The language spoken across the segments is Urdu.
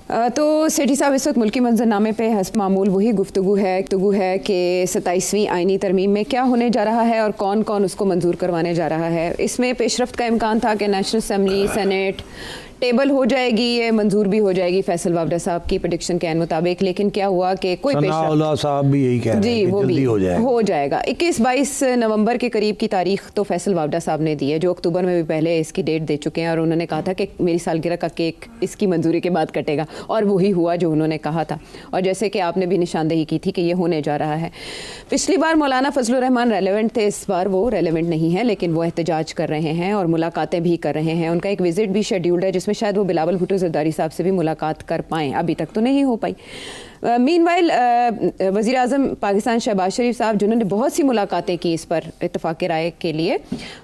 تو سیٹھی صاحب اس وقت ملکی منظرنامے پہ حسب معمول وہی گفتگو ہے کہ 27ویں آئینی ترمیم میں کیا ہونے جا رہا ہے اور کون کون اس کو منظور کروانے جا رہا ہے. اس میں پیش رفت کا امکان تھا کہ نیشنل اسمبلی سینیٹ ٹیبل ہو جائے گی, یہ منظور بھی ہو جائے گی فیصل وابڈا صاحب کی پریڈکشن کے مطابق, لیکن کیا ہوا کہ کوئی پیش رفت صاحب بھی یہی کہہ رہے ہیں کہ جلدی ہو جائے گا. 21-22 نومبر کے قریب کی تاریخ تو فیصل وابڈا صاحب نے دی ہے, جو اکتوبر میں بھی پہلے اس کی ڈیٹ دے چکے ہیں, اور انہوں نے کہا تھا کہ میری سالگرہ کا کیک اس کی منظوری کے بعد کٹے گا, اور وہی ہوا جو انہوں نے کہا تھا. اور جیسے کہ آپ نے بھی نشاندہی کی تھی کہ یہ ہونے جا رہا ہے. پچھلی بار مولانا فضل الرحمان ریلیونٹ تھے, اس بار وہ ریلیونٹ نہیں ہے, لیکن وہ احتجاج کر رہے ہیں اور ملاقاتیں بھی کر رہے ہیں. ان کا ایک وزٹ بھی شیڈیولڈ ہے جس میں شاید وہ بلاول بھٹو زرداری صاحب سے بھی ملاقات کر پائیں, ابھی تک تو نہیں ہو پائی. مین وائل وزیر اعظم پاکستان شہباز شریف صاحب, جنہوں نے بہت سی ملاقاتیں کی اس پر اتفاق رائے کے لیے,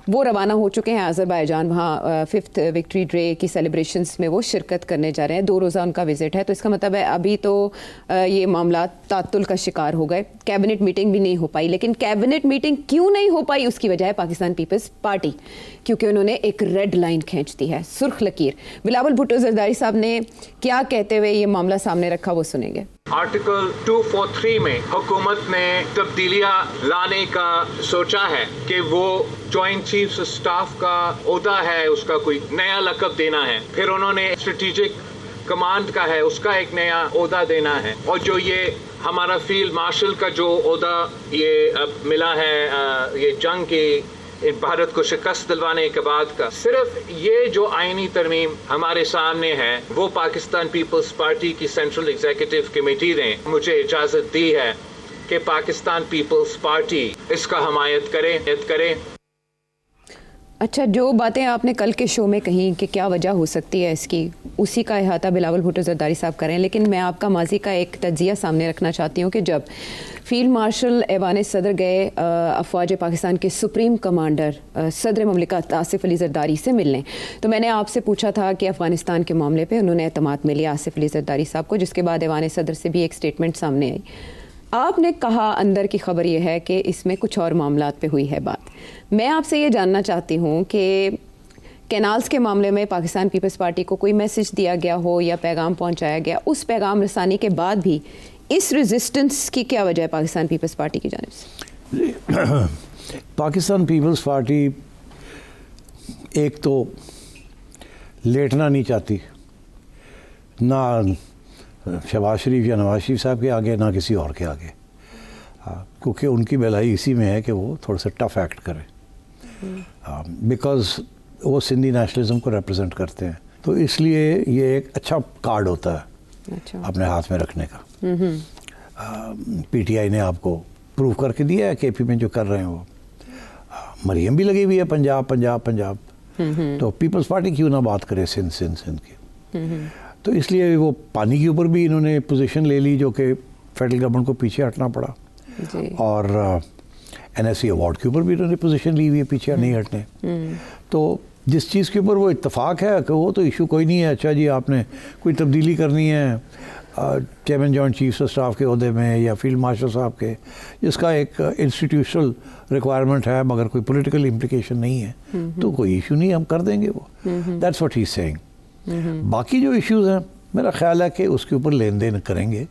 وہ روانہ ہو چکے ہیں آذربائیجان. وہاں 5th وکٹری ڈے کی سیلیبریشنز میں وہ شرکت کرنے جا رہے ہیں. 2 روزہ ان کا وزٹ ہے, تو اس کا مطلب ہے ابھی تو یہ معاملات تعطل کا شکار ہو گئے. کیبنٹ میٹنگ بھی نہیں ہو پائی, لیکن کیبنٹ میٹنگ کیوں نہیں ہو پائی اس کی وجہ ہے پاکستان پیپلز پارٹی, کیونکہ انہوں نے ایک ریڈ لائن کھینچ دی ہے, سرخ لکیر. بلاول بھٹو زرداری صاحب نے کیا کہتے ہوئے یہ معاملہ سامنے رکھا, وہ سنیں گے. آرٹیکل 243 میں حکومت نے تبدیلیاں لانے کا سوچا ہے کہ وہ جوائنٹ چیف سٹاف کا عہدہ ہے, اس کا کوئی نیا لقب دینا ہے. پھر انہوں نے اسٹریٹجک کمانڈ کا ہے, اس کا ایک نیا عہدہ دینا ہے. اور جو یہ ہمارا فیلڈ مارشل کا جو عہدہ یہ اب ملا ہے, یہ جنگ کی بھارت کو شکست دلوانے کے بعد کا, صرف یہ جو آئینی ترمیم ہمارے سامنے ہے وہ پاکستان پیپلز پارٹی کی سینٹرل ایگزیکٹو کمیٹی نے مجھے اجازت دی ہے کہ پاکستان پیپلز پارٹی اس کا حمایت کرے. اچھا, جو باتیں آپ نے کل کے شو میں کہیں کہ کیا وجہ ہو سکتی ہے اس کی, اسی کا احاطہ بلاول بھٹو زرداری صاحب کریں. لیکن میں آپ کا ماضی کا ایک تجزیہ سامنے رکھنا چاہتی ہوں کہ جب فیلڈ مارشل ایوان صدر گئے افواج پاکستان کے سپریم کمانڈر صدر مملکت آصف علی زرداری سے ملنے, تو میں نے آپ سے پوچھا تھا کہ افغانستان کے معاملے پہ انہوں نے اعتماد میں لیا آصف علی زرداری صاحب کو, جس کے بعد ایوان صدر سے بھی ایک سٹیٹمنٹ سامنے آئی. آپ نے کہا اندر کی خبر یہ ہے کہ اس میں کچھ اور معاملات پہ ہوئی ہے بات. میں آپ سے یہ جاننا چاہتی ہوں کہ کینالز کے معاملے میں پاکستان پیپلز پارٹی کو کوئی میسج دیا گیا ہو یا پیغام پہنچایا گیا, اس پیغام رسانی کے بعد بھی اس ریزسٹنس کی کیا وجہ ہے پاکستان پیپلز پارٹی کی جانب سے؟ پاکستان پیپلز پارٹی ایک تو لیٹنا نہیں چاہتی, نہ شہباز شریف یا نواز شریف صاحب کے آگے, نہ کسی اور کے آگے, کیونکہ ان کی بھلائی اسی میں ہے کہ وہ تھوڑا سا ٹف ایکٹ کریں, بیکاز وہ سندھی نیشنلزم کو ریپرزینٹ کرتے ہیں. تو اس لیے یہ ایک اچھا کارڈ ہوتا ہے اپنے ہاتھ میں رکھنے کا. پی ٹی آئی نے آپ کو پروو کر کے دیا ہے کے پی میں جو کر رہے ہیں وہ. مریم بھی لگی ہوئی ہے پنجاب, تو پیپلز پارٹی کیوں نہ بات کرے سندھ کی. تو اس لیے وہ پانی کے اوپر بھی انہوں نے پوزیشن لے لی, جو کہ فیڈرل گورنمنٹ کو پیچھے ہٹنا پڑا, اور این ایس سی ایوارڈ کے اوپر بھی انہوں نے پوزیشن لی ہوئی ہے پیچھے نہیں ہٹنے. تو جس چیز کے اوپر وہ اتفاق ہے کہ وہ تو ایشو کوئی نہیں ہے. اچھا جی, آپ نے کوئی تبدیلی کرنی ہے chairman joint chief of staff کے عہدے میں یا فیلڈ مارشل صاحب کے, جس کا ایک انسٹیٹیوشنل ریکوائرمنٹ ہے مگر کوئی پولیٹیکل امپلیکیشن نہیں ہے, تو کوئی ایشو نہیں, ہم کر دیں گے وہ. That's what he is saying. باقی جو ایشوز ہیں میرا خیال ہے کہ اس کے اوپر لین دین کریں گے.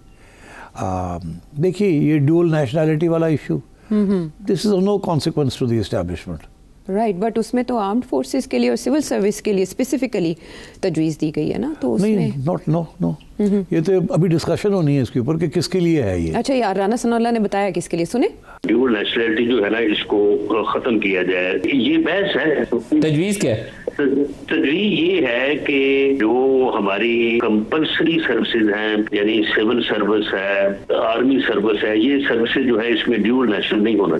دیکھیے, یہ ڈول نیشنلٹی والا issue, this is of no consequence to the establishment. Right, but اس میں تو آرمڈ فورسز کے لیے اور سول سروس کے لیے اسپیسیفکلی تجویز دی گئی ہے نا, تو اس میں نو یہ تو ابھی ڈسکشن ہونی ہے اس کے اوپر کہ کس کے لیے ہے یہ. اچھا یار, رانا ثناء اللہ نے بتایا کس کے لیے, سنیں. ڈیول نیشنلٹی جو ہے نا, اس کو ختم کیا جائے, یہ بحث ہے. تجویز کیا ہے؟ تجویز یہ ہے کہ جو ہماری کمپلسری سروسز ہیں, یعنی سول سروس ہے, آرمی سروس ہے, یہ سروسز جو ہے اس میں ڈیول نیشنل نہیں ہونا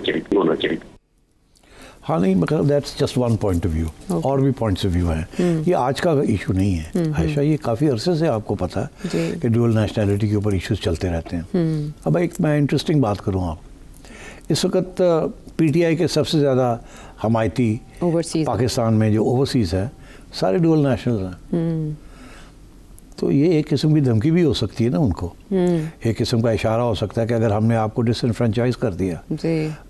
چاہیے. ہاں نہیں, مگر that's just one point of view, اور بھی پوائنٹس آف ویو ہیں. یہ آج کا ایشو نہیں ہے عائشہ, یہ کافی عرصے سے آپ کو پتہ ہے کہ ڈیول نیشنلٹی کے اوپر ایشوز چلتے رہتے ہیں. اب ایک میں انٹرسٹنگ بات کروں, آپ اس وقت پی ٹی آئی کے سب سے زیادہ حمایتی پاکستان میں جو اوورسیز ہے سارے ڈیول نیشنلز ہیں. تو یہ ایک قسم کی دھمکی بھی ہو سکتی ہے نا ان کو, ایک قسم کا اشارہ ہو سکتا ہے کہ اگر ہم نے آپ کو ڈس انفرینچائز کر دیا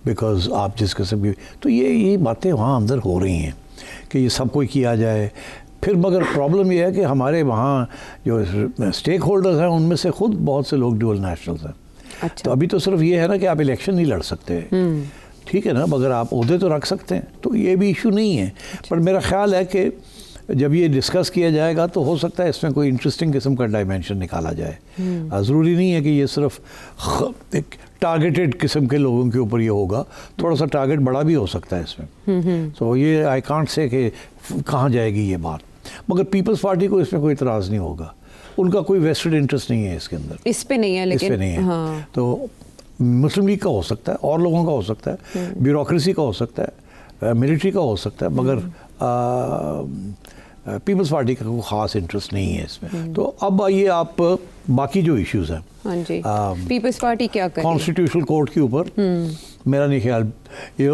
بیکاز آپ جس قسم کی, تو یہ باتیں وہاں اندر ہو رہی ہیں کہ یہ سب کو کیا جائے. پھر مگر پرابلم یہ ہے کہ ہمارے وہاں جو اسٹیک ہولڈرز ہیں ان میں سے خود بہت سے لوگ ڈوئل نیشنلز ہیں. اچھا. تو ابھی تو صرف یہ ہے نا کہ آپ الیکشن نہیں لڑ سکتے, ٹھیک ہے نا, مگر آپ عہدے تو رکھ سکتے ہیں, تو یہ بھی ایشو نہیں ہے. پر میرا خیال ہے کہ جب یہ ڈسکس کیا جائے گا تو ہو سکتا ہے اس میں کوئی انٹرسٹنگ قسم کا ڈائمینشن نکالا جائے. ضروری نہیں ہے کہ یہ صرف ایک ٹارگیٹڈ قسم کے لوگوں کے اوپر یہ ہوگا, تھوڑا سا ٹارگیٹ بڑا بھی ہو سکتا ہے اس میں. سو یہ آئی کانٹ سے کہ کہاں جائے گی یہ بات, مگر پیپلز پارٹی کو اس میں کوئی اعتراض نہیں ہوگا, ان کا کوئی ویسٹڈ انٹرسٹ نہیں ہے اس کے اندر, اس پہ نہیں ہے, لیکن اس پہ نہیں ہے. تو مسلم لیگ کا ہو سکتا ہے, اور لوگوں کا ہو سکتا ہے, بیوروکریسی کا ہو سکتا ہے, ملٹری کا ہو سکتا ہے, مگر پیپلز پارٹی کا کوئی خاص انٹرسٹ نہیں ہے اس میں. تو اب آئیے آپ باقی جو ایشوز ہیں, ہاں جی, پیپلز پارٹی کیا کرے کانسٹیٹیوشنل کورٹ کے اوپر, میرا نہیں خیال, یہ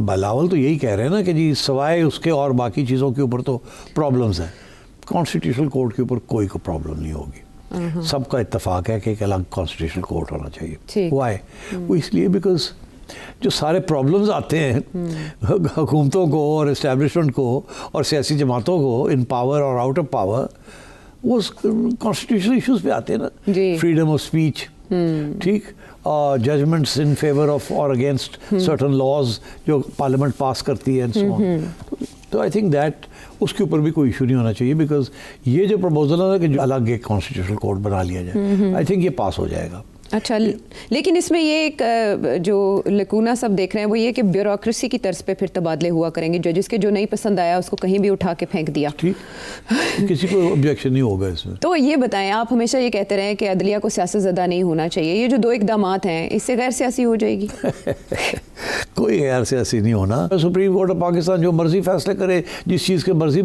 بلاول تو یہی کہہ رہے ہیں نا کہ جی سوائے اس کے اور باقی چیزوں کے اوپر تو پرابلمز ہیں, کانسٹیٹیوشنل کورٹ کے اوپر کوئی پرابلم نہیں ہوگی. سب کا اتفاق ہے کہ ایک الگ کانسٹیٹیوشنل کورٹ ہونا چاہیے. وائی؟ وہ اس لیے بیکاز جو سارے پرابلمز آتے ہیں حکومتوں کو اور اسٹیبلشمنٹ کو اور سیاسی جماعتوں کو ان پاور اور آؤٹ آف پاور, وہ کانسٹیٹیوشنل ایشوز پہ آتے ہیں نا. فریڈم آف اسپیچ, ٹھیک, ججمنٹس ان فیور آف اور اگینسٹ سرٹن لاز جو پارلیمنٹ پاس کرتی ہے, اینڈ سو آن. تو آئی تھنک دیٹ اس کے اوپر بھی کوئی ایشو نہیں ہونا چاہیے, بیکاز یہ جو پروپوزل ہے کہ جو الگ ایک کانسٹیٹیوشنل کورٹ بنا لیا جائے, آئی تھنک یہ پاس ہو جائے گا. اچھا, لیکن اس میں یہ ایک جو لکونہ سب دیکھ رہے ہیں وہ یہ کہ بیوروکریسی کی طرز پہ پھر تبادلے ہوا کریں گے, ججز کے جو نہیں پسند آیا اس کو کہیں بھی اٹھا کے پھینک دیا. کسی کو آبجیکشن نہیں ہوگا اس میں. تو یہ بتائیں, آپ ہمیشہ یہ کہتے رہے کہ عدلیہ کو سیاست زدہ نہیں ہونا چاہیے, یہ جو دو اقدامات ہیں اس سے غیر سیاسی ہو جائے گی؟ کوئی غیر سیاسی نہیں ہونا. سپریم کورٹ آف پاکستان جو مرضی فیصلے کرے, جس چیز کے مرضی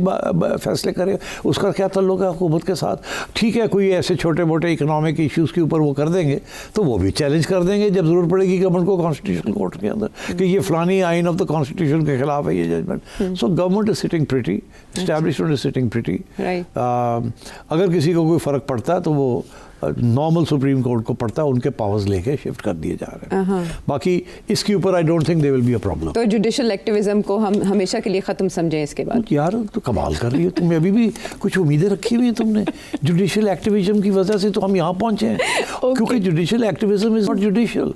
فیصلے کرے, اس کا کیا تعلق ہے حکومت کے ساتھ؟ ٹھیک ہے, کوئی ایسے چھوٹے موٹے اکنامک ایشوز کے اوپر وہ کر دیں گے تو وہ بھی چیلنج کر دیں گے جب ضرورت پڑے گی گورنمنٹ کو کانسٹیٹیوشنل کورٹ کے اندر کہ یہ فلانی آئین آف دا کانسٹیٹیوشن کے خلاف ہے یہ judgement. So government is sitting pretty, establishment is sitting pretty. اگر کسی کو کوئی فرق پڑتا ہے تو وہ نارمل سپریم کورٹ کو پڑتا ہے, ان کے پاورز لے کے شفٹ کر دیے جا رہے ہیں. باقی اس کے اوپر I don't think there will be a problem. تو جوڈیشل ایکٹیویزم کو ہم ہمیشہ کے لیے ختم سمجھیں اس کے بعد؟ یار تو کمال کر رہی ہے تم, ابھی بھی کچھ امیدیں رکھی ہوئی ہیں تم نے. جوڈیشل ایکٹیویزم کی وجہ سے تو ہم یہاں پہنچے ہیں, کیونکہ judicial activism is not judicial,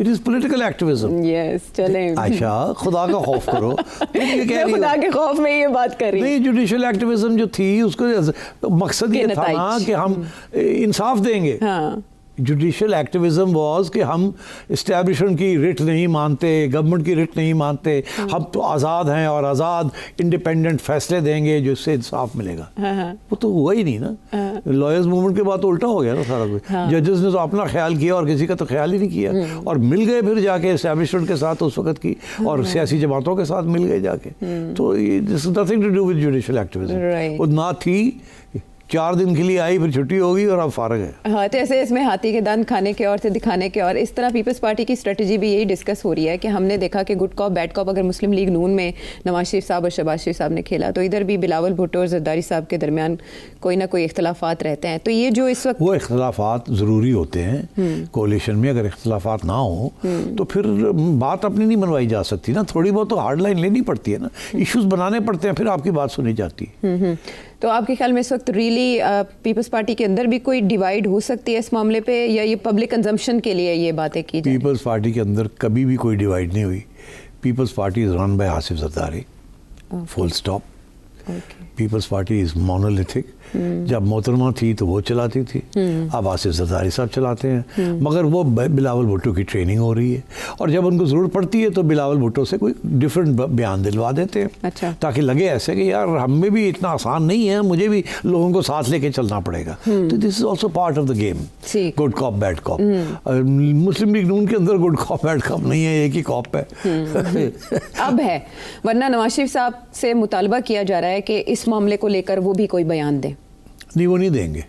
it is political activism. Yes, چلیں عائشہ خدا کا خوف کرو. خدا کے خوف میں یہ بات کر رہی نہیں, جوڈیشل ایکٹیویزم جو تھی اس کو مقصد یہ تھا نا کہ ہم انصاف دیں گے. جوڈیشل ایکٹیویزم واز کہ ہم اسٹیبلشمنٹ کی رٹ نہیں مانتے, گورنمنٹ کی رٹ نہیں مانتے, ہم تو آزاد ہیں اور آزاد انڈیپینڈنٹ فیصلے دیں گے جو اس سے انصاف ملے گا. وہ تو ہوا ہی نہیں نا. لائرز موومنٹ کے بعد تو الٹا ہو گیا نا سارا کچھ. ججز نے تو اپنا خیال کیا اور کسی کا تو خیال ہی نہیں کیا, اور مل گئے پھر جا کے اسٹیبلشمنٹ کے ساتھ اس وقت کی, اور سیاسی جماعتوں کے ساتھ مل گئے جا کے. تو this is nothing to do with judicial activism. وہ نہ تھی, 4 دن کے لیے آئی, پھر چھٹی ہوگی اور اب فارغ ہے. ہاں, تو ایسے اس میں ہاتھی کے دانت کھانے کے اور سے دکھانے کے, اور اس طرح پیپلز پارٹی کی اسٹریٹجی بھی یہی ڈسکس ہو رہی ہے کہ ہم نے دیکھا کہ گڈ کاپ بیڈ کاپ اگر مسلم لیگ نون میں نواز شریف صاحب اور شہباز شریف صاحب نے کھیلا, تو ادھر بھی بلاول بھٹو اور زرداری صاحب کے درمیان کوئی نہ کوئی اختلافات رہتے ہیں. تو یہ جو اس وقت وہ اختلافات ضروری ہوتے ہیں کولیشن میں, اگر اختلافات نہ ہوں تو پھر بات اپنی نہیں بنوائی جا سکتی نا, تھوڑی بہت تو ہارڈ لائن لینی پڑتی ہے نا, ایشوز بنانے پڑتے ہیں, پھر آپ کی بات سنی جاتی ہے. تو آپ کے خیال میں اس وقت ریلی پیپلز پارٹی کے اندر بھی کوئی ڈیوائیڈ ہو سکتی ہے اس معاملے پہ, یا یہ پبلک کنزمپشن کے لیے یہ باتیں کی جائیں؟ پیپلز پارٹی کے اندر کبھی بھی کوئی ڈیوائیڈ نہیں ہوئی. Peoples Party is run by Asif Zardari, full stop. Peoples Party is monolithic. جب محترمہ تھی تو وہ چلاتی تھی, اب آصف زرداری صاحب چلاتے ہیں, مگر وہ بلاول بھٹو کی ٹریننگ ہو رہی ہے, اور جب ان کو ضرورت پڑتی ہے تو بلاول بھٹو سے کوئی ڈفرینٹ بیان دلوا دیتے ہیں, تاکہ لگے ایسے کہ یار ہم میں بھی اتنا آسان نہیں ہے, مجھے بھی لوگوں کو ساتھ لے کے چلنا پڑے گا. تو this is also part of the game, good cop bad cop. Muslim League Noon کے اندر گڈ کاپ بیڈ کاپ نہیں ہے, ایک ہی کاپ ہے. اب ہے, ورنہ نواز شریف صاحب سے مطالبہ کیا جا رہا ہے کہ اس معاملے کو لے کر وہ بھی کوئی بیان دیں. نہیں, وہ نہیں دیں گے.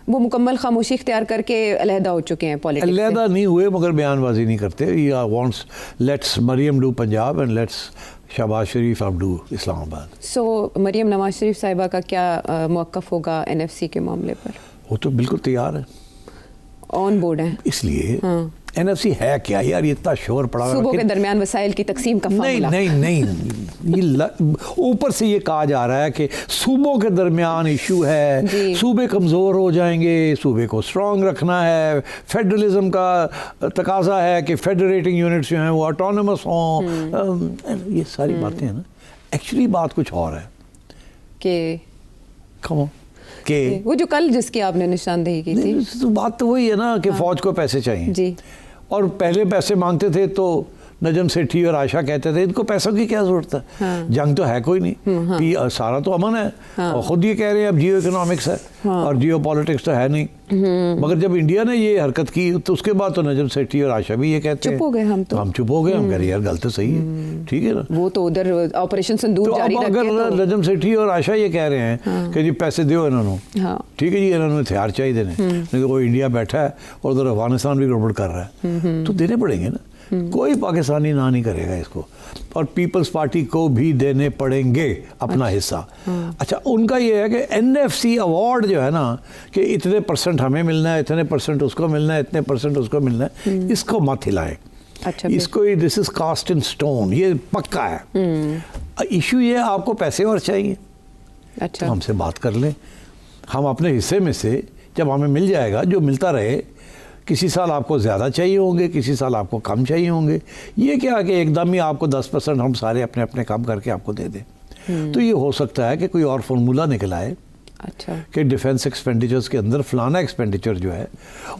وہ مکمل خاموشی اختیار کر کے علیحدہ ہو چکے ہیں پالیٹکس سے. علیحدہ نہیں ہوئے, مگر بیان بازی نہیں کرتے. Wants let's Maryam do Punjab and let's Shahbaz Sharif اب ڈو اسلام آباد. سو مریم نواز شریف صاحبہ کا کیا موقف ہوگا NFC کے معاملے پر؟ وہ تو بالکل تیار ہے, آن بورڈ ہیں. اس لیے NFC ہے کیا یار, یہ اتنا شور پڑا ہوا ہے صوبوں کہ کے درمیان وسائل کی تقسیم کا فارمولا. نہیں یہ اوپر سے یہ کہا جا رہا ہے کہ صوبوں کے درمیان ایشو ہے, جی. صوبے کمزور ہو جائیں گے, صوبے کو اسٹرانگ رکھنا ہے, فیڈرلزم کا تقاضا ہے کہ فیڈریٹنگ یونٹس جو ہیں وہ آٹونومس ہوں. یہ ساری باتیں ہیں نا, ایکچولی بات کچھ اور ہے کہ وہ جو کل جس کی آپ نے نشاندہی کی تھی, بات تو وہی ہے نا کہ فوج کو پیسے چاہیے جی, اور پہلے پیسے مانگتے تھے تو نجم سیٹھی اور عائشہ کہتے تھے ان کو پیسوں کی کیا ضرورت ہے, جنگ تو ہے کوئی نہیں, سارا تو امن ہے, اور خود یہ کہہ رہے ہیں اب جیو اکنامکس ہے اور جیو پالیٹکس تو ہے نہیں. مگر جب انڈیا نے یہ حرکت کی تو اس کے بعد تو نجم سیٹھی اور عائشہ بھی یہ کہتے ہیں چپ ہو گئے, ہم چپ ہو گئے, ہم کہہ رہے یار غلط صحیح ہے, ٹھیک ہے نا. وہ تو ادھر آپریشن سندور تو جاری اب رکھے اگر تو نجم سیٹھی اور عائشہ یہ کہہ رہے ہیں کہ جی پیسے دیو انہوں نے, ٹھیک ہے جی انہوں نے ہتھیار چاہیے دینے, نہیں تو کوئی انڈیا بیٹھا ہے اور ادھر افغانستان بھی گڑبڑ کر رہا ہے تو دینے پڑیں گے نا, کوئی پاکستانی نہ نہیں کرے گا اس کو, اور پیپلز پارٹی کو بھی دینے پڑیں گے اپنا حصہ. اچھا ان کا یہ ہے کہ NFC ایوارڈ جو ہے نا کہ اتنے % ہمیں ملنا ہے, اتنے % اس کو ملنا ہے, اتنے % اس کو ملنا ہے, اس کو مت ہلائیں. اچھا, اس کو دس از کاسٹ ان سٹون, یہ پکا ہے. ایشو یہ آپ کو پیسے اور چاہیے, اچھا ہم سے بات کر لیں, ہم اپنے حصے میں سے جب ہمیں مل جائے گا جو ملتا رہے, کسی سال آپ کو زیادہ چاہیے ہوں گے, کسی سال آپ کو کم چاہیے ہوں گے. یہ کیا کہ ایک دم ہی آپ کو 10% ہم سارے اپنے اپنے کام کر کے آپ کو دے دیں. تو یہ ہو سکتا ہے کہ کوئی اور فارمولا نکل آئے اچھا کہ ڈیفینس ایکسپینڈیچرز کے اندر فلانا ایکسپینڈیچر جو ہے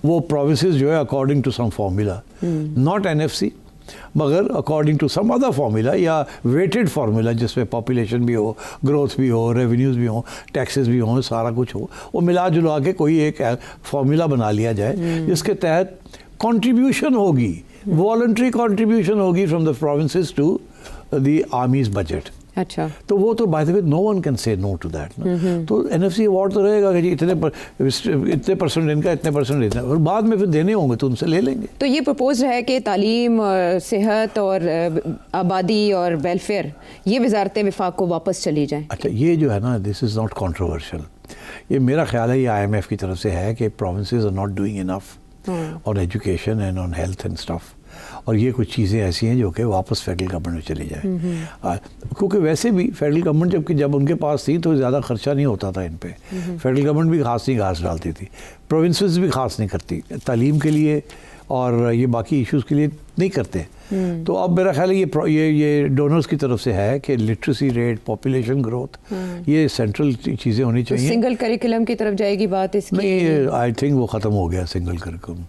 وہ پروونسز جو ہے according to some formula, not NFC مگر according to some other formula یا ویٹڈ فارمولا جس میں پاپولیشن بھی ہو, گروتھ بھی ہو, ریونیوز بھی ہوں, ٹیکسز بھی ہوں, سارا کچھ ہو, وہ ملا جلا کے کوئی ایک فارمولا بنا لیا جائے جس کے تحت کنٹریبیوشن ہوگی, والنٹری کنٹریبیوشن ہوگی from the provinces to the army's budget. اچھا تو وہ تو by the way no one can say no to that نا. تو NFC ایوارڈ تو رہے گا کہ جی اتنے % ان کا, اتنے % اتنا, اور بعد میں پھر دینے ہوں گے تو ان سے لے لیں گے. تو یہ پرپوز ہے کہ تعلیم, صحت اور آبادی اور ویلفیئر یہ وزارت وفاق کو واپس چلی جائیں. اچھا یہ جو ہے نا دس از ناٹ کنٹروورشل, یہ میرا خیال ہے یہ IMF کی طرف سے ہے کہ provinces are not doing enough on education and on health and stuff, اور یہ کچھ چیزیں ایسی ہیں جو کہ واپس فیڈرل گورنمنٹ میں چلی جائیں. کیونکہ ویسے بھی فیڈرل گورنمنٹ جب ان کے پاس تھی تو زیادہ خرچہ نہیں ہوتا تھا ان پہ, فیڈرل گورنمنٹ بھی خاص نہیں گھاس ڈالتی تھی, پروونسز بھی خاص نہیں کرتی تعلیم کے لیے اور یہ باقی ایشوز کے لیے نہیں کرتے. تو اب میرا خیال ہے یہ ڈونرز کی طرف سے ہے کہ لٹریسی ریٹ, پاپولیشن گروتھ, یہ سینٹرل چیزیں ہونی چاہیے. سنگل کریکولم کی طرف جائے گی بات اس کی؟ نہیں, آئی تھنک وہ ختم ہو گیا سنگل کریکولم.